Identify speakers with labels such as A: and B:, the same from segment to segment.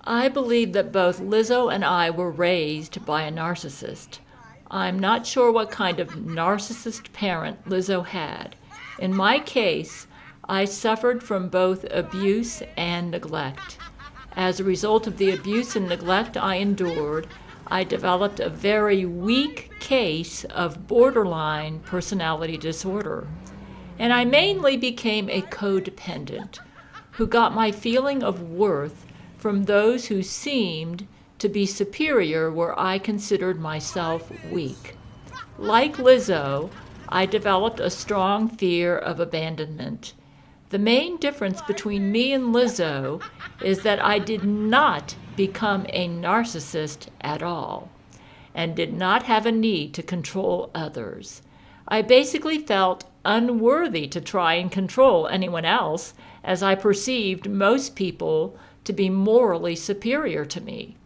A: I believe that both Lizzo and I were raised by a narcissist. I'm not sure what kind of narcissist parent Lizzo had. In my case, I suffered from both abuse and neglect. As a result of the abuse and neglect I endured, I developed a very weak case of borderline personality disorder. And I mainly became a codependent who got my feeling of worth from those who seemed to be superior where I considered myself weak. Like Lizzo, I developed a strong fear of abandonment. The main difference between me and Lizzo is that I did not become a narcissist at all and did not have a need to control others. I basically felt unworthy to try and control anyone else, as I perceived most people to be morally superior to me.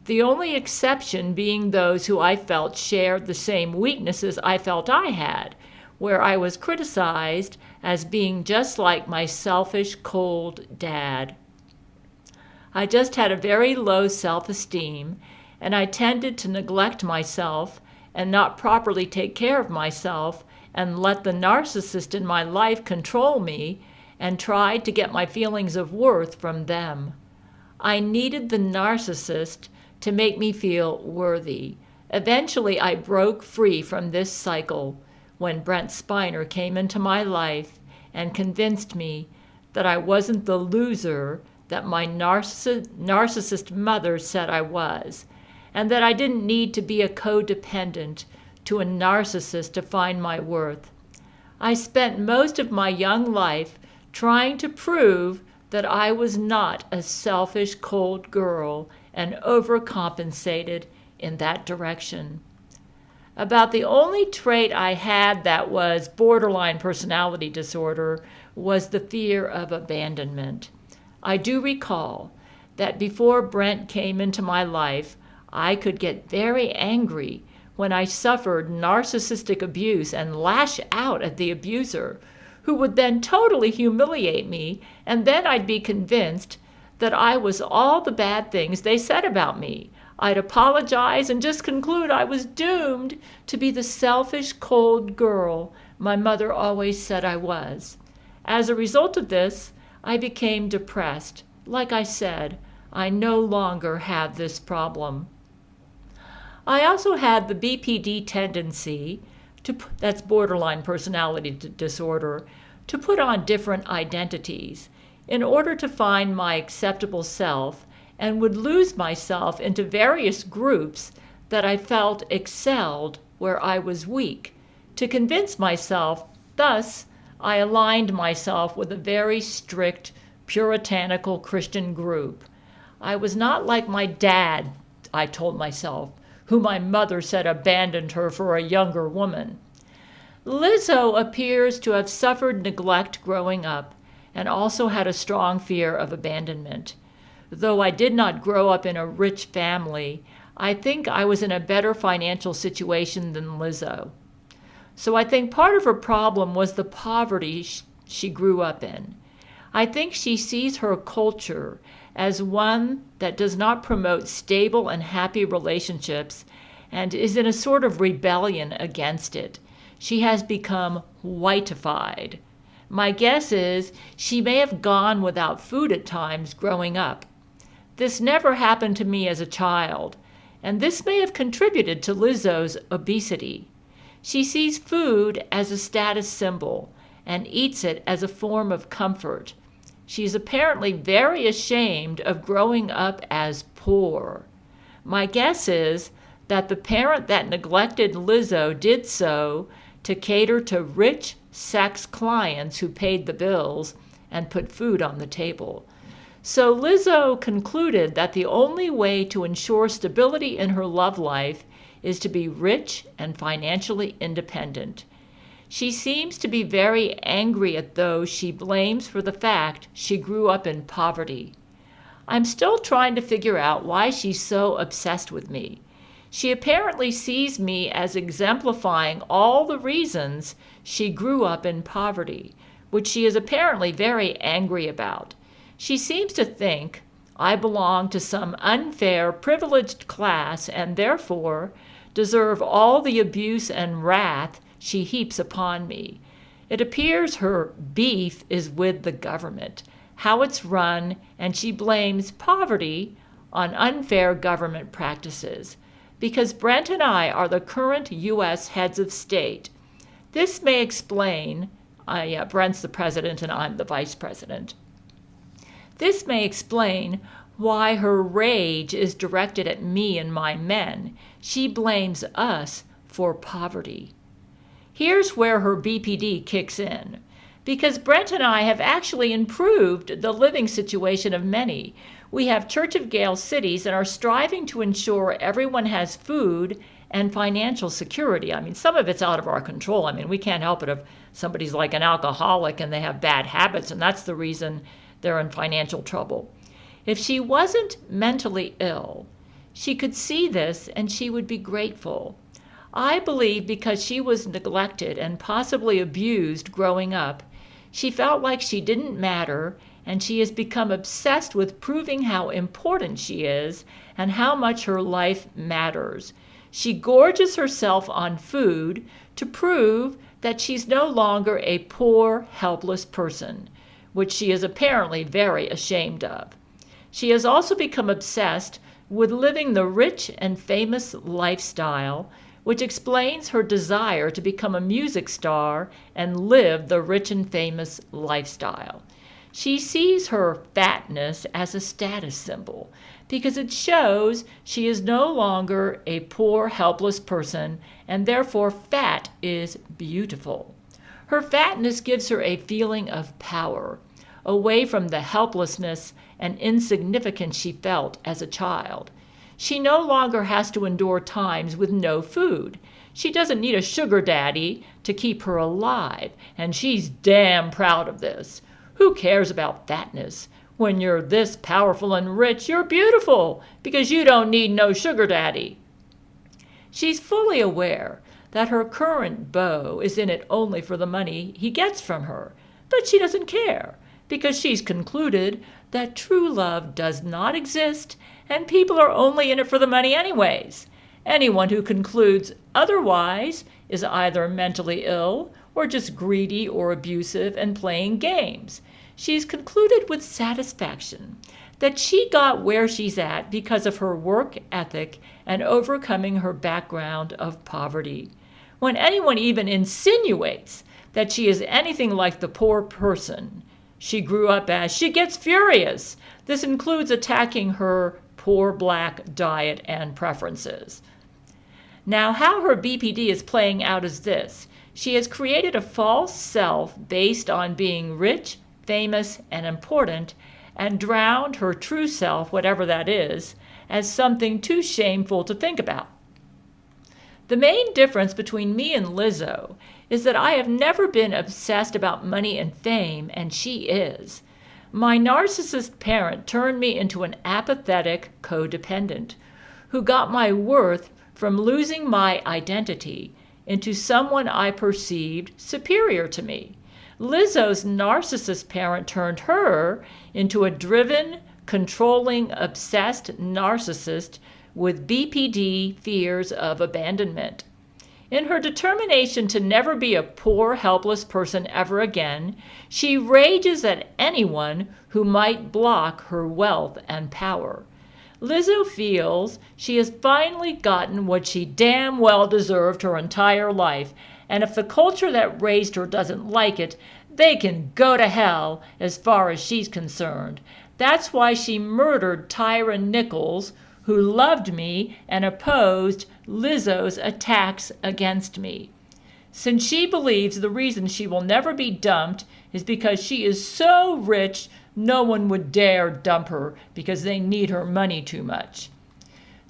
A: The only exception being those who I felt shared the same weaknesses I felt I had, where I was criticized as being just like my selfish, cold dad. I just had a very low self-esteem, and I tended to neglect myself and not properly take care of myself and let the narcissist in my life control me and tried to get my feelings of worth from them. I needed the narcissist to make me feel worthy. Eventually, I broke free from this cycle when Brent Spiner came into my life and convinced me that I wasn't the loser that my narcissist mother said I was, and that I didn't need to be a codependent to a narcissist to find my worth. I spent most of my young life trying to prove that I was not a selfish, cold girl and overcompensated in that direction. About the only trait I had that was borderline personality disorder was the fear of abandonment. I do recall that before Brent came into my life, I could get very angry when I suffered narcissistic abuse and lash out at the abuser, who would then totally humiliate me, and then I'd be convinced that I was all the bad things they said about me. I'd apologize and just conclude I was doomed to be the selfish, cold girl my mother always said I was. As a result of this, I became depressed. Like I said, I no longer have this problem. I also had the BPD tendency that's borderline personality disorder, to put on different identities in order to find my acceptable self, and would lose myself into various groups that I felt excelled where I was weak. To convince myself, thus, I aligned myself with a very strict, puritanical Christian group. I was not like my dad, I told myself, who my mother said abandoned her for a younger woman. Lizzo appears to have suffered neglect growing up and also had a strong fear of abandonment. Though I did not grow up in a rich family, I think I was in a better financial situation than Lizzo. So I think part of her problem was the poverty she grew up in. I think she sees her culture as one that does not promote stable and happy relationships and is in a sort of rebellion against it. She has become whiteified. My guess is she may have gone without food at times growing up. This never happened to me as a child, and this may have contributed to Lizzo's obesity. She sees food as a status symbol and eats it as a form of comfort. She is apparently very ashamed of growing up as poor. My guess is that the parent that neglected Lizzo did so to cater to rich sex clients who paid the bills and put food on the table. So Lizzo concluded that the only way to ensure stability in her love life is to be rich and financially independent. She seems to be very angry at those she blames for the fact she grew up in poverty. I'm still trying to figure out why she's so obsessed with me. She apparently sees me as exemplifying all the reasons she grew up in poverty, which she is apparently very angry about. She seems to think I belong to some unfair, privileged class and therefore deserve all the abuse and wrath she heaps upon me. It appears her beef is with the government, how it's run, and she blames poverty on unfair government practices. Because Brent and I are the current U.S. heads of state, this may explain, Brent's the president and I'm the vice president. This may explain why her rage is directed at me and my men. She blames us for poverty. Here's where her BPD kicks in. Because Brent and I have actually improved the living situation of many. We have Church of Gail cities and are striving to ensure everyone has food and financial security. I mean, some of it's out of our control. I mean, we can't help it if somebody's like an alcoholic and they have bad habits, and that's the reason they're in financial trouble. If she wasn't mentally ill, she could see this and she would be grateful. I believe because she was neglected and possibly abused growing up, she felt like she didn't matter, and she has become obsessed with proving how important she is and how much her life matters. She gorges herself on food to prove that she's no longer a poor, helpless person, which she is apparently very ashamed of. She has also become obsessed with living the rich and famous lifestyle, which explains her desire to become a music star and live the rich and famous lifestyle. She sees her fatness as a status symbol because it shows she is no longer a poor, helpless person, and therefore fat is beautiful. Her fatness gives her a feeling of power, away from the helplessness and insignificance she felt as a child. She no longer has to endure times with no food. She doesn't need a sugar daddy to keep her alive, and she's damn proud of this. Who cares about fatness? When you're this powerful and rich, you're beautiful because you don't need no sugar daddy. She's fully aware that her current beau is in it only for the money he gets from her, but she doesn't care because she's concluded that true love does not exist and people are only in it for the money anyways. Anyone who concludes otherwise is either mentally ill or just greedy or abusive and playing games. She's concluded with satisfaction that she got where she's at because of her work ethic and overcoming her background of poverty. When anyone even insinuates that she is anything like the poor person she grew up as, she gets furious. This includes attacking her poor black diet and preferences. Now, how her BPD is playing out is this. She has created a false self based on being rich, famous, and important, and drowned her true self, whatever that is, as something too shameful to think about. The main difference between me and Lizzo is that I have never been obsessed about money and fame, and she is. My narcissist parent turned me into an apathetic codependent who got my worth from losing my identity into someone I perceived superior to me. Lizzo's narcissist parent turned her into a driven, controlling, obsessed narcissist with BPD fears of abandonment. In her determination to never be a poor, helpless person ever again, she rages at anyone who might block her wealth and power. Lizzo feels she has finally gotten what she damn well deserved her entire life, and if the culture that raised her doesn't like it, they can go to hell as far as she's concerned. That's why she murdered Tyra Nichols, who loved me and opposed Lizzo's attacks against me. Since she believes the reason she will never be dumped is because she is so rich, no one would dare dump her because they need her money too much.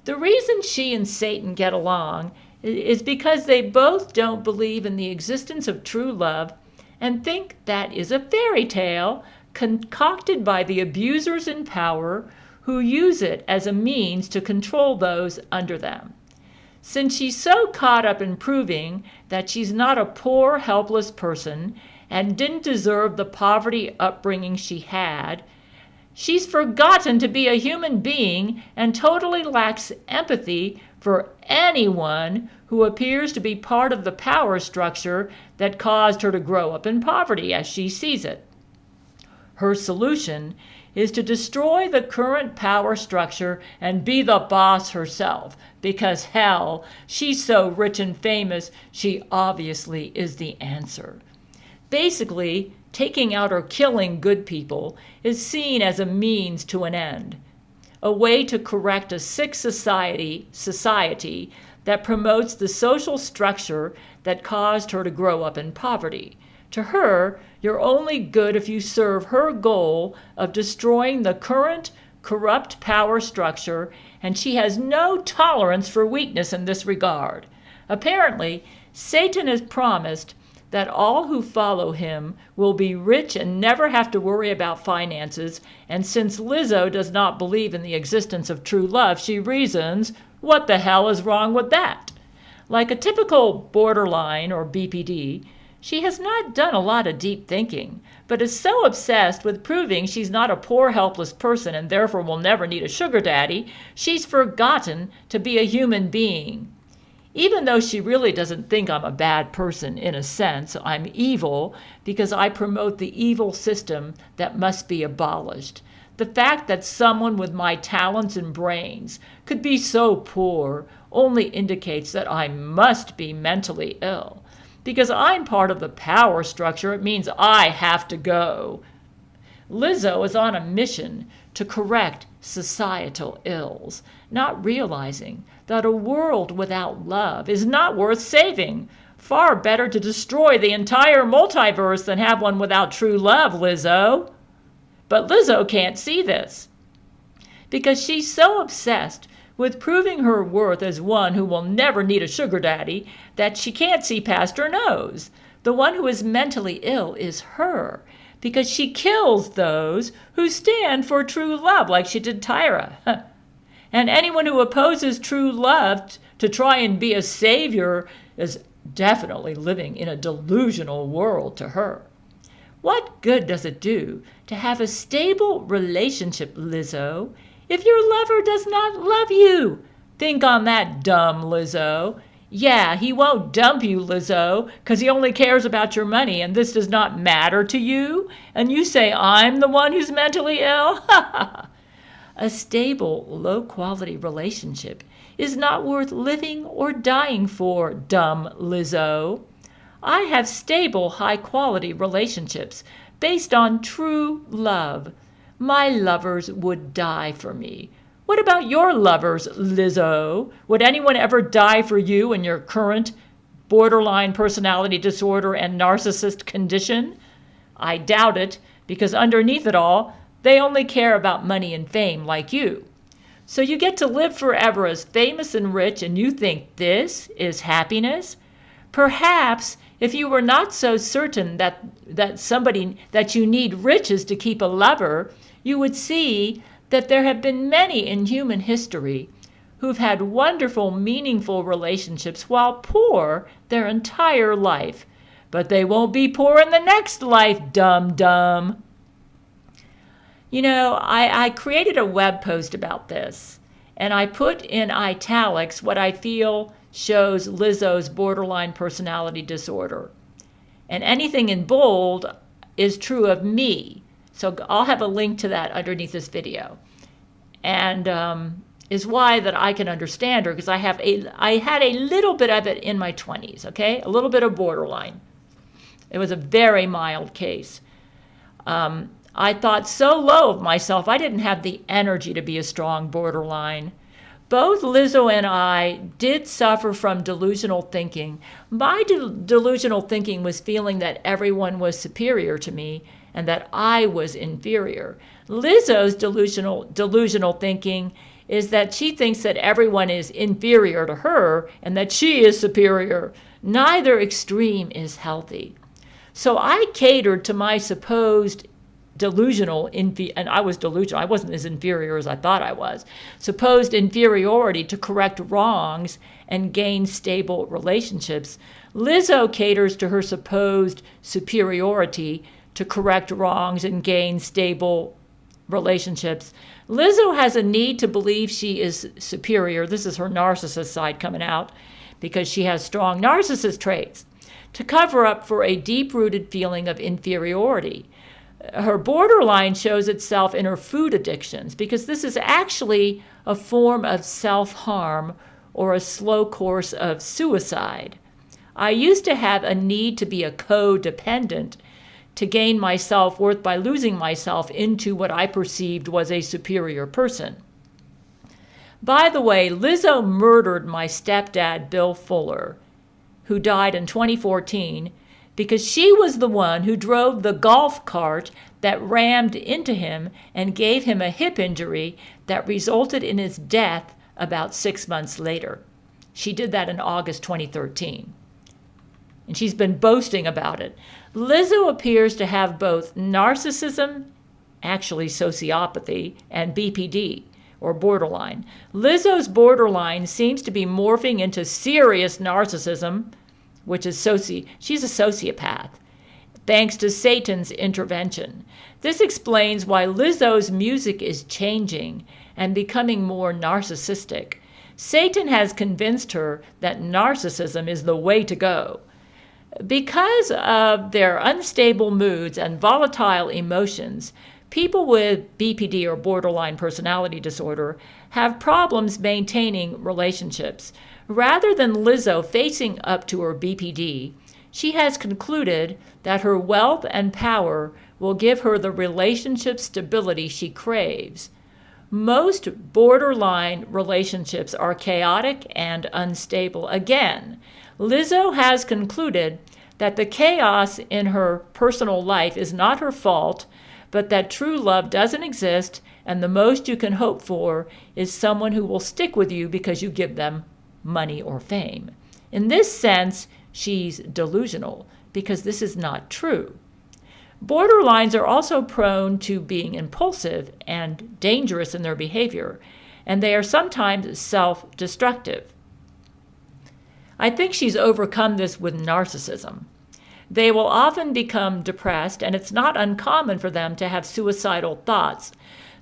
A: The reason she and Satan get along is because they both don't believe in the existence of true love and think that is a fairy tale concocted by the abusers in power who use it as a means to control those under them. Since she's so caught up in proving that she's not a poor, helpless person and didn't deserve the poverty upbringing she had, She's forgotten to be a human being and totally lacks empathy for anyone who appears to be part of the power structure that caused her to grow up in poverty as she sees it. Her solution is to destroy the current power structure and be the boss herself, because hell, she's so rich and famous, she obviously is the answer. Basically, taking out or killing good people is seen as a means to an end, a way to correct a sick society that promotes the social structure that caused her to grow up in poverty. To her, you're only good if you serve her goal of destroying the current corrupt power structure, and she has no tolerance for weakness in this regard. Apparently, Satan has promised that all who follow him will be rich and never have to worry about finances, and since Lizzo does not believe in the existence of true love, she reasons, what the hell is wrong with that? Like a typical borderline or BPD, she has not done a lot of deep thinking, but is so obsessed with proving she's not a poor, helpless person and therefore will never need a sugar daddy, she's forgotten to be a human being. Even though she really doesn't think I'm a bad person in a sense, I'm evil because I promote the evil system that must be abolished. The fact that someone with my talents and brains could be so poor only indicates that I must be mentally ill. Because I'm part of the power structure, it means I have to go. Lizzo is on a mission to correct societal ills, not realizing that a world without love is not worth saving. Far better to destroy the entire multiverse than have one without true love, Lizzo. But Lizzo can't see this because she's so obsessed with proving her worth as one who will never need a sugar daddy that she can't see past her nose. The one who is mentally ill is her, because she kills those who stand for true love, like she did Tyra. And anyone who opposes true love to try and be a savior is definitely living in a delusional world to her. What good does it do to have a stable relationship, Lizzo, if your lover does not love you? Think on that, dumb Lizzo. Yeah, he won't dump you, Lizzo, because he only cares about your money, and this does not matter to you? And you say I'm the one who's mentally ill? A stable, low-quality relationship is not worth living or dying for, dumb Lizzo. I have stable, high-quality relationships based on true love. My lovers would die for me. What about your lovers, Lizzo? Would anyone ever die for you in your current borderline personality disorder and narcissist condition? I doubt it, because underneath it all, they only care about money and fame like you. So you get to live forever as famous and rich, and you think this is happiness? Perhaps if you were not so certain that you need riches to keep a lover, you would see that there have been many in human history who've had wonderful, meaningful relationships while poor their entire life. But they won't be poor in the next life, dumb. You know, I created a web post about this, and I put in italics what I feel shows Lizzo's borderline personality disorder. And anything in bold is true of me. So I'll have a link to that underneath this video. And is why that I can understand her, because I had a little bit of it in my 20s, okay? A little bit of borderline. It was a very mild case. I thought so low of myself, I didn't have the energy to be a strong borderline. Both Lizzo and I did suffer from delusional thinking. My delusional thinking was feeling that everyone was superior to me and that I was inferior. Lizzo's delusional thinking is that she thinks that everyone is inferior to her and that she is superior. Neither extreme is healthy. So I catered to my supposed delusional, and I was delusional, I wasn't as inferior as I thought I was, supposed inferiority to correct wrongs and gain stable relationships. Lizzo caters to her supposed superiority to correct wrongs and gain stable relationships. Lizzo has a need to believe she is superior. This is her narcissist side coming out because she has strong narcissist traits to cover up for a deep-rooted feeling of inferiority. Her borderline shows itself in her food addictions because this is actually a form of self-harm or a slow course of suicide. I used to have a need to be a codependent to gain my self-worth by losing myself into what I perceived was a superior person. By the way, Lizzo murdered my stepdad, Bill Fuller, who died in 2014, because she was the one who drove the golf cart that rammed into him and gave him a hip injury that resulted in his death about 6 months later. She did that in August 2013. And she's been boasting about it. Lizzo appears to have both narcissism, actually sociopathy, and BPD, or borderline. Lizzo's borderline seems to be morphing into serious narcissism, which is she's a sociopath, thanks to Satan's intervention. This explains why Lizzo's music is changing and becoming more narcissistic. Satan has convinced her that narcissism is the way to go. Because of their unstable moods and volatile emotions, people with BPD or borderline personality disorder have problems maintaining relationships. Rather than Lizzo facing up to her BPD, she has concluded that her wealth and power will give her the relationship stability she craves. Most borderline relationships are chaotic and unstable. Again, Lizzo has concluded that the chaos in her personal life is not her fault, but that true love doesn't exist, and the most you can hope for is someone who will stick with you because you give them money or fame. In this sense, she's delusional, because this is not true. Borderlines are also prone to being impulsive and dangerous in their behavior, and they are sometimes self-destructive. I think she's overcome this with narcissism. They will often become depressed, and it's not uncommon for them to have suicidal thoughts.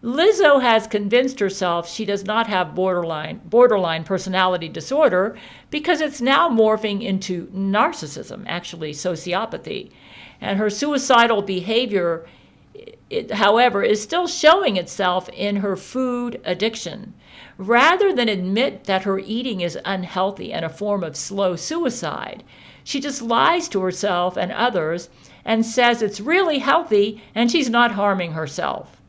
A: Lizzo has convinced herself she does not have borderline personality disorder because it's now morphing into narcissism, actually sociopathy. And her suicidal behavior, however, is still showing itself in her food addiction. Rather than admit that her eating is unhealthy and a form of slow suicide, she just lies to herself and others and says it's really healthy and she's not harming herself.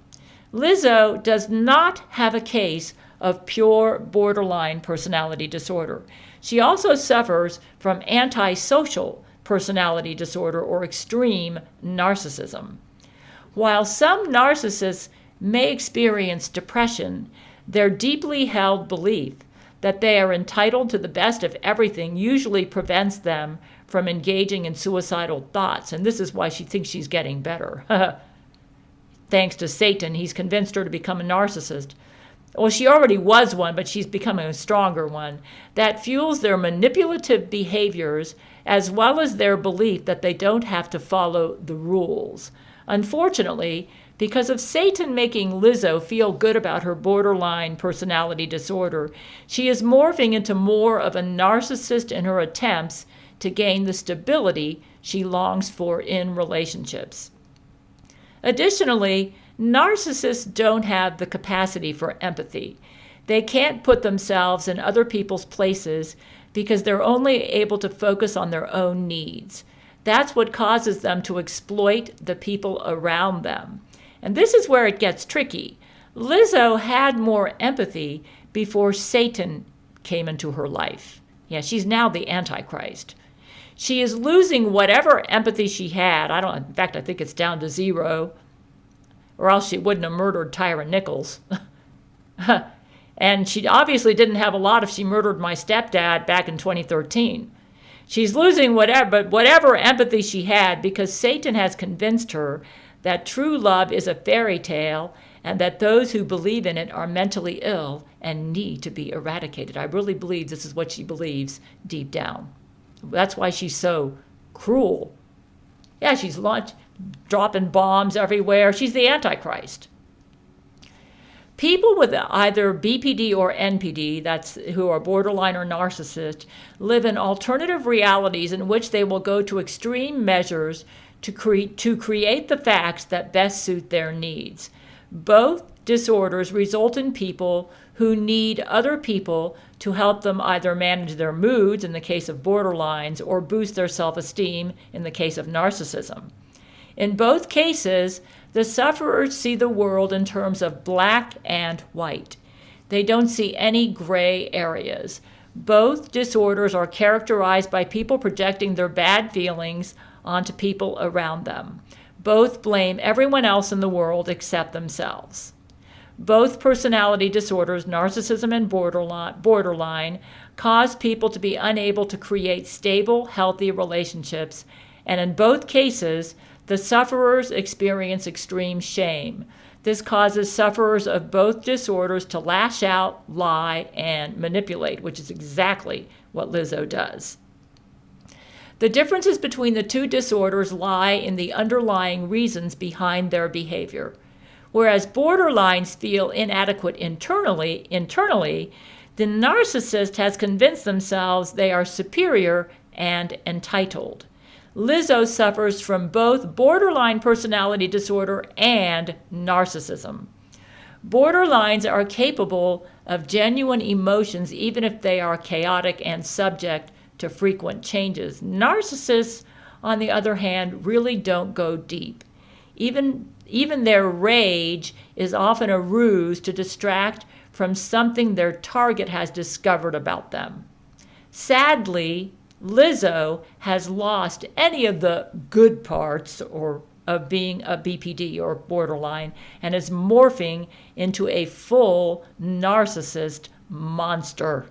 A: Lizzo does not have a case of pure borderline personality disorder. She also suffers from antisocial personality disorder or extreme narcissism. While some narcissists may experience depression, their deeply held belief that they are entitled to the best of everything usually prevents them from engaging in suicidal thoughts. And this is why she thinks she's getting better. Thanks to Satan, he's convinced her to become a narcissist. Well, she already was one, but she's becoming a stronger one. That fuels their manipulative behaviors as well as their belief that they don't have to follow the rules. Unfortunately, because of Satan making Lizzo feel good about her borderline personality disorder, she is morphing into more of a narcissist in her attempts to gain the stability she longs for in relationships. Additionally, narcissists don't have the capacity for empathy. They can't put themselves in other people's places because they're only able to focus on their own needs. That's what causes them to exploit the people around them. And this is where it gets tricky. Lizzo had more empathy before Satan came into her life. Yeah, she's now the Antichrist. She is losing whatever empathy she had. In fact, I think it's down to 0, or else she wouldn't have murdered Tyra Nichols. And she obviously didn't have a lot if she murdered my stepdad back in 2013. She's losing whatever empathy she had because Satan has convinced her that true love is a fairy tale and that those who believe in it are mentally ill and need to be eradicated. I really believe this is what she believes deep down. That's why she's so cruel. Yeah, she's dropping bombs everywhere. She's the Antichrist. People with either BPD or NPD, that's who are borderline or narcissist, live in alternative realities in which they will go to extreme measures to create the facts that best suit their needs. Both disorders result in people who need other people to help them either manage their moods in the case of borderlines or boost their self-esteem in the case of narcissism. In both cases, the sufferers see the world in terms of black and white. They don't see any gray areas. Both disorders are characterized by people projecting their bad feelings onto people around them. Both blame everyone else in the world except themselves. Both personality disorders, narcissism and borderline, cause people to be unable to create stable, healthy relationships, and in both cases, the sufferers experience extreme shame. This causes sufferers of both disorders to lash out, lie, and manipulate, which is exactly what Lizzo does. The differences between the two disorders lie in the underlying reasons behind their behavior. Whereas borderlines feel inadequate internally, the narcissist has convinced themselves they are superior and entitled. Lizzo suffers from both borderline personality disorder and narcissism. Borderlines are capable of genuine emotions even if they are chaotic and subject to frequent changes. Narcissists, on the other hand, really don't go deep. Even their rage is often a ruse to distract from something their target has discovered about them. Sadly, Lizzo has lost any of the good parts of being a BPD or borderline and is morphing into a full narcissist monster.